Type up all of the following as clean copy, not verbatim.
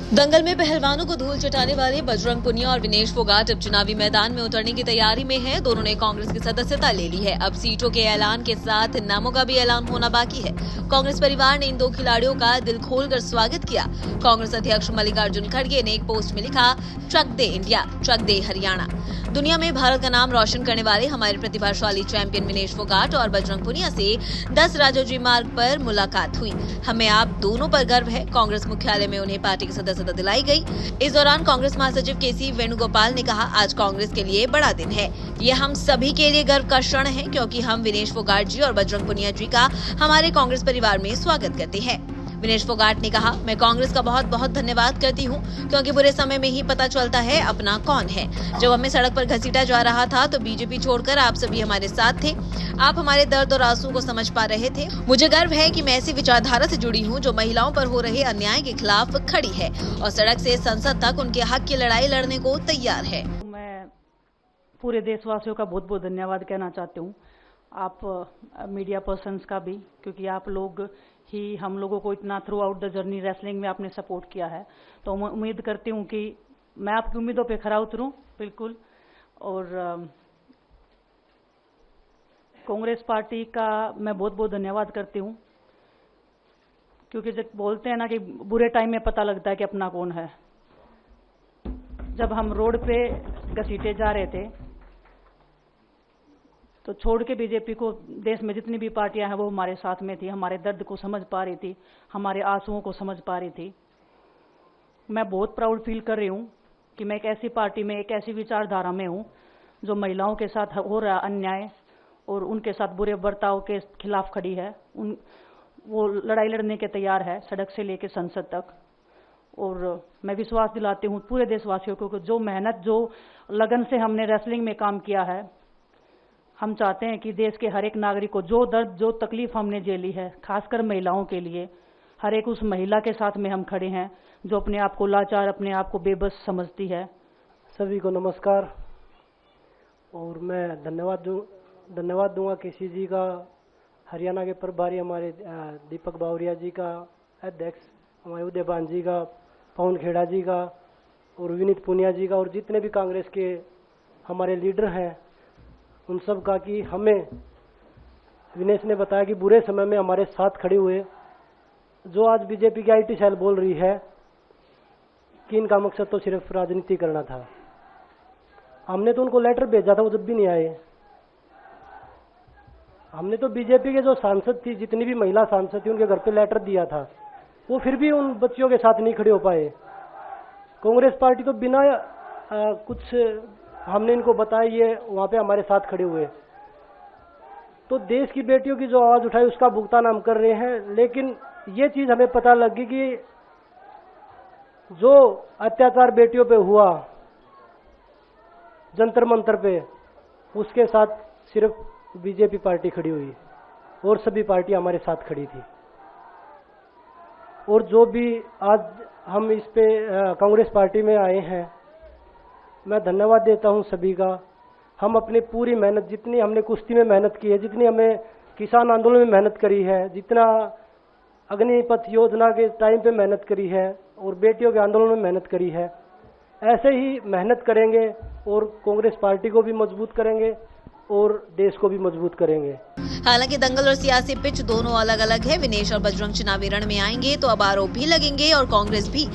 दंगल में पहलवानों को धूल चटाने वाले बजरंग पुनिया और विनेश फोगाट अब चुनावी मैदान में उतरने की तैयारी में हैं। दोनों ने कांग्रेस की सदस्यता ले ली है। अब सीटों के ऐलान के साथ नामों का भी ऐलान होना बाकी है। कांग्रेस परिवार ने इन दो खिलाड़ियों का दिल खोलकर स्वागत किया। कांग्रेस अध्यक्ष मल्लिकार्जुन खड़गे ने एक पोस्ट में लिखा, ट्रक दे इंडिया, ट्रक दे हरियाणा। दुनिया में भारत का नाम रोशन करने वाले हमारे प्रतिभाशाली चैंपियन विनेश फोगाट और बजरंग पुनिया से 10 राजाजी मार्ग पर मुलाकात हुई। हमें आप दोनों पर गर्व है। कांग्रेस मुख्यालय में उन्हें पार्टी की सदस्यता दिलाई गई। इस दौरान कांग्रेस महासचिव केसी वेणुगोपाल ने कहा, आज कांग्रेस के लिए बड़ा दिन है। ये हम सभी के लिए गर्व का क्षण है, क्योंकि हम विनेश फोगाट जी और बजरंग पुनिया जी का हमारे कांग्रेस परिवार में स्वागत करते हैं। विनेश फोगाट ने कहा, मैं कांग्रेस का बहुत बहुत धन्यवाद करती हूँ, क्योंकि बुरे समय में ही पता चलता है अपना कौन है। जब हमें सड़क पर घसीटा जा रहा था तो बीजेपी छोड़कर आप सभी हमारे साथ थे। आप हमारे दर्द और आंसू को समझ पा रहे थे। मुझे गर्व है कि मैं ऐसी विचारधारा से जुड़ी हूँ जो महिलाओं पर हो रहे अन्याय के खिलाफ खड़ी है और सड़क से संसद तक उनके हक की लड़ाई लड़ने को तैयार है। मैं पूरे देशवासियों का बहुत बहुत धन्यवाद कहना चाहती हूँ, आप मीडिया पर्सन्स का भी, क्योंकि आप लोग ही हम लोगों को इतना through out the journey wrestling में आपने सपोर्ट किया है। तो मैं उम्मीद करती हूँ कि मैं आपकी उम्मीदों पे खरा उतरूँ बिल्कुल। और कांग्रेस पार्टी का मैं बहुत बहुत धन्यवाद करती हूँ, क्योंकि जब बोलते हैं ना कि बुरे टाइम में पता लगता है कि अपना कौन है। जब हम रोड पे घसीटे जा रहे थे तो छोड़ के बीजेपी को, देश में जितनी भी पार्टियां हैं वो हमारे साथ में थी, हमारे दर्द को समझ पा रही थी, हमारे आंसुओं को समझ पा रही थी। मैं बहुत प्राउड फील कर रही हूँ कि मैं एक ऐसी पार्टी में, एक ऐसी विचारधारा में हूँ जो महिलाओं के साथ हो रहा अन्याय और उनके साथ बुरे बर्ताव के खिलाफ खड़ी है। वो लड़ाई लड़ने के तैयार है, सड़क से लेकर संसद तक। और मैं विश्वास दिलाती हूँ पूरे देशवासियों को कि जो मेहनत, जो लगन से हमने रेसलिंग में काम किया है, हम चाहते हैं कि देश के हर एक नागरिक को जो दर्द, जो तकलीफ हमने झेली है, खासकर महिलाओं के लिए, हर एक उस महिला के साथ में हम खड़े हैं जो अपने आप को लाचार, अपने आप को बेबस समझती है। सभी को नमस्कार। और मैं धन्यवाद दूंगा केसी जी का, हरियाणा के प्रभारी हमारे दीपक बावरिया जी का, अध्यक्ष हमारे उदयभान जी का, पवन खेड़ा जी का और विनीत पुनिया जी का, और जितने भी कांग्रेस के हमारे लीडर हैं उन सब का, कि हमें विनेश ने बताया कि बुरे समय में हमारे साथ खड़े हुए। जो आज बीजेपी की आईटी सेल बोल रही है कि इनका मकसद तो सिर्फ राजनीति करना था, हमने तो उनको लेटर भेजा था, वो जब भी नहीं आए। हमने तो बीजेपी के जो सांसद थी, जितनी भी महिला सांसद थी, उनके घर पे लेटर दिया था, वो फिर भी उन बच्चियों के साथ नहीं खड़े हो पाए। कांग्रेस पार्टी तो बिना कुछ हमने इनको बताया, ये वहां पे हमारे साथ खड़े हुए। तो देश की बेटियों की जो आवाज उठाई उसका भुगतान हम कर रहे हैं। लेकिन ये चीज हमें पता लगी कि जो अत्याचार बेटियों पे हुआ जंतर मंतर पे, उसके साथ सिर्फ बीजेपी पार्टी खड़ी हुई और सभी पार्टी हमारे साथ खड़ी थी। और जो भी आज हम इस पे कांग्रेस पार्टी में आए हैं, मैं धन्यवाद देता हूं सभी का। हम अपनी पूरी मेहनत, जितनी हमने कुश्ती में मेहनत की है, जितनी हमें किसान आंदोलन में मेहनत करी है, जितना अग्निपथ योजना के टाइम पे मेहनत करी है और बेटियों के आंदोलन में मेहनत करी है, ऐसे ही मेहनत करेंगे और कांग्रेस पार्टी को भी मजबूत करेंगे और देश को भी मजबूत करेंगे। हालांकि दंगल और सियासी पिच दोनों अलग अलग है। विनेश और बजरंग चुनावी रण में आएंगे तो अब आरोप भी लगेंगे और कांग्रेस भी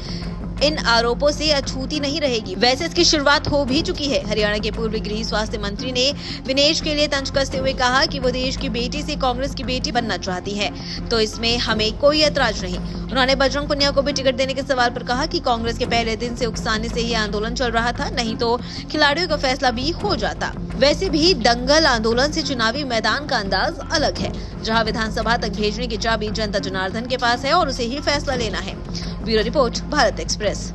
इन आरोपों से अछूती नहीं रहेगी। वैसे इसकी शुरुआत हो भी चुकी है। हरियाणा के पूर्व गृह स्वास्थ्य मंत्री ने विनेश के लिए तंज कसते हुए कहा कि वो देश की बेटी से कांग्रेस की बेटी बनना चाहती है, तो इसमें हमें कोई ऐतराज नहीं। उन्होंने बजरंग पुनिया को भी टिकट देने के सवाल पर कहा कि कांग्रेस के पहले दिन से उकसाने से ही आंदोलन चल रहा था, नहीं तो खिलाड़ियों का फैसला भी हो जाता। वैसे भी दंगल आंदोलन से चुनावी मैदान का अंदाज अलग है, जहां विधानसभा तक भेजने की चाबी जनता जनार्दन के पास है और उसे ही फैसला लेना है। Bureau report, Bharat express.